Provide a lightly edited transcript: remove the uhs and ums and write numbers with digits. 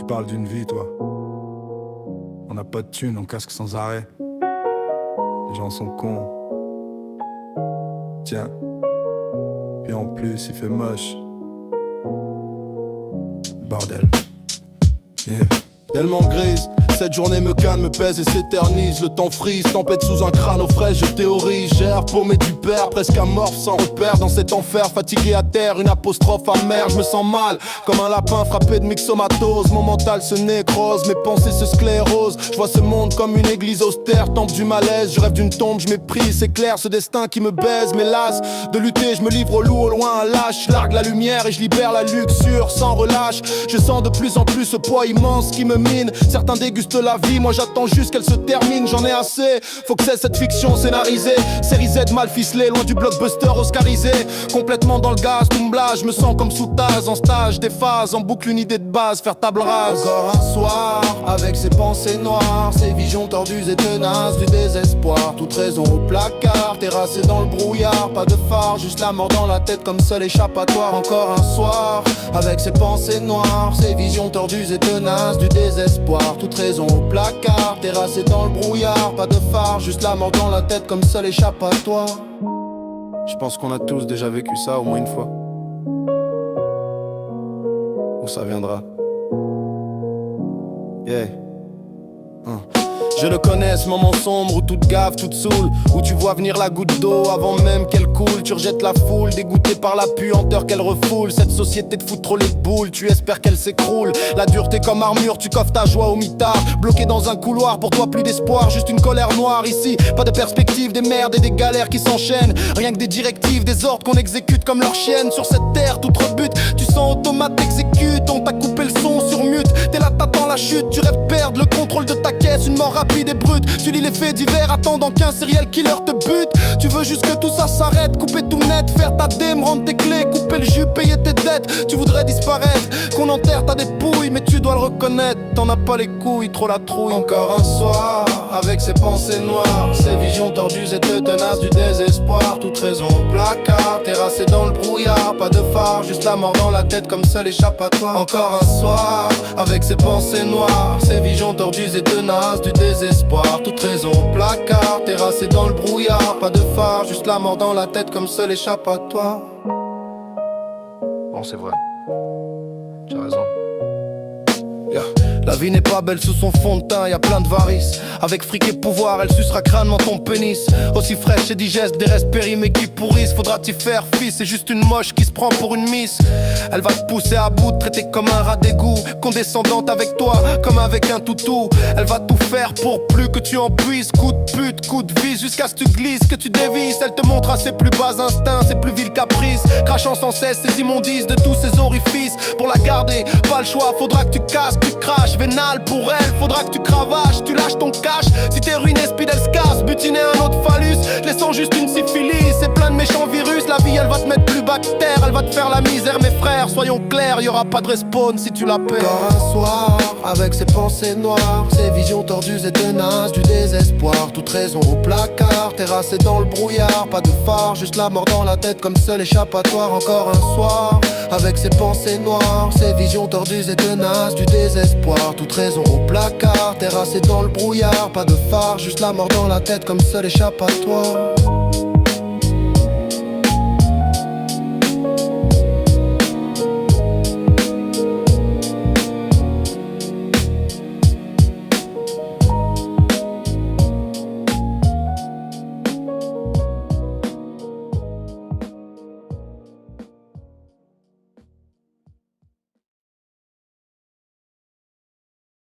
Tu parles d'une vie, toi. On n'a pas de thunes, on casque sans arrêt. Les gens sont cons. Tiens. Puis en plus, il fait moche. Bordel. Yeah. Tellement grise, cette journée me calme, me pèse et s'éternise. Le temps frise, tempête sous un crâne au frais, je théorise. Gère paumé du père, presque amorphe, sans repère. Dans cet enfer, fatigué à terre, une apostrophe amère. Je me sens mal, comme un lapin frappé de myxomatose. Mon mental se nécrose, mes pensées se sclérosent. Je vois ce monde comme une église austère, temple du malaise. Je rêve d'une tombe, je méprise, c'est clair, ce destin qui me baise. Mais las de lutter, je me livre au loup, au loin, un lâche. Je largue la lumière et je libère la luxure sans relâche. Je sens de plus en plus ce poids immense qui me mine. Certains dégustent la vie, moi j'attends juste qu'elle se termine. J'en ai assez, faut que cesse cette fiction scénarisée. Série Z mal ficelée, loin du blockbuster oscarisé. Complètement dans le gaz, Tumbla, je me sens comme sous Taz. En stage, des phases, en boucle une idée de base, faire table rase. Encore un soir, avec ses pensées noires, ses visions tordues et tenaces du désespoir. Toute raison au placard, terrassé dans le brouillard. Pas de phare, juste la mort dans la tête comme seul échappatoire. Encore un soir, avec ses pensées noires, ses visions tordues et tenaces du désespoir. Toute raison au placard, terrassé dans le brouillard. Pas de phare, juste la mort dans la tête comme seul échappatoire. Je pense qu'on a tous déjà vécu ça au moins une fois. Où ça viendra? Yeah. Je le connais, ce moment sombre où toute gaffe, toute saoule, où tu vois venir la goutte d'eau avant même qu'elle coule. Tu rejettes la foule, dégoûté par la puanteur qu'elle refoule. Cette société te fout trop les boules, tu espères qu'elle s'écroule. La dureté comme armure, tu coffres ta joie au mitard. Bloqué dans un couloir, pour toi plus d'espoir, juste une colère noire ici. Pas de perspective, des merdes et des galères qui s'enchaînent. Rien que des directives, des ordres qu'on exécute comme leurs chiennes. Sur cette terre, tout rebute, tu sens automate exécute. On t'a coupé le son sur mute, t'es là, t'attends la chute. Tu rêves perdre le contrôle de ta caisse, une mort rapide et brute. Tu lis les faits divers, attendant qu'un serial killer te bute. Tu veux juste que tout ça s'arrête, couper tout net, faire ta dème, rendre tes clés, couper le jus, payer tes dettes. Tu voudrais disparaître, qu'on enterre ta dépouille, mais tu dois le reconnaître, t'en as pas les couilles, trop la trouille. Encore un soir, avec ses pensées noires, ses visions tordues et te tenaces du désespoir. Toute raison au placard, terrassé dans le brouillard. Pas de phare, juste la mort dans la tête comme seul échappatoire. Encore un soir, avec ses pensées noires, ses visions tordues et tenaces du désespoir. Toute raison au placard, terrassé dans le brouillard. Pas de phare, juste la mort dans la tête comme seul échappatoire. Bon, c'est vrai, tu as raison. Yeah. La vie n'est pas belle sous son fond de teint, y'a plein de varices. Avec fric et pouvoir, elle sucera crânement ton pénis. Aussi fraîche et digeste, des restes périmés qui pourrissent. Faudra t'y faire fils, c'est juste une moche qui se prend pour une miss. Elle va te pousser à bout, te traiter comme un rat d'égout. Condescendante avec toi, comme avec un toutou. Elle va tout faire pour plus que tu en puisses. Coup de pute, coup de vis, jusqu'à ce que tu glisses, que tu dévisses. Elle te montre à ses plus bas instincts, ses plus vils caprices. Crachant sans cesse ses immondices de tous ses orifices. Pour la garder, pas le choix, faudra que tu casses, tu craches. Vénal pour elle, faudra que tu cravaches, tu lâches ton cash. Si t'es ruiné, speed elle se casse, butiner un autre phallus, laissant juste une syphilis. C'est plein de méchants virus, la vie elle va te mettre plus bas que terre. Elle va te faire la misère mes frères, soyons clairs, y'aura pas de respawn si tu la perds. Encore un soir, avec ses pensées noires, ses visions tordues et tenaces du désespoir. Toute raison au placard, terrassé dans le brouillard. Pas de phare, juste la mort dans la tête comme seul échappatoire. Encore un soir, avec ses pensées noires, ses visions tordues et tenaces du désespoir. Toute raison au placard, terrassé dans le brouillard. Pas de phare, juste la mort dans la tête comme seul échappatoire.